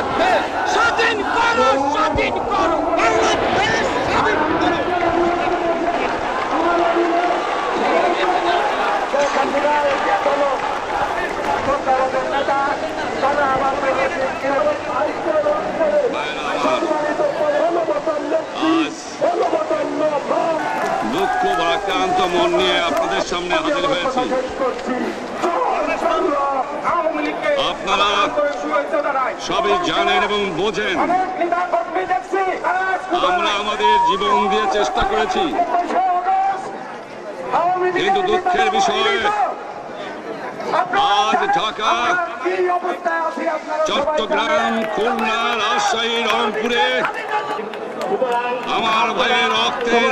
বাংলাদেশ স্বাধীন করো, স্বাধীন করো, বাংলাদেশ স্বাধীন করো। দুঃখ ভারাক্রান্ত মন নিয়ে আপনাদের সামনে হাজির হয়েছি। আপনারা সবই জানেন এবং বোঝেন আমরা আমাদের জীবন দিয়ে চেষ্টা করেছি, কিন্তু দুঃখের বিষয় আজ ঢাকা, চট্টগ্রাম, খুলনা, রাজশাহী, রংপুরে আমার ভাইয়ের রক্তের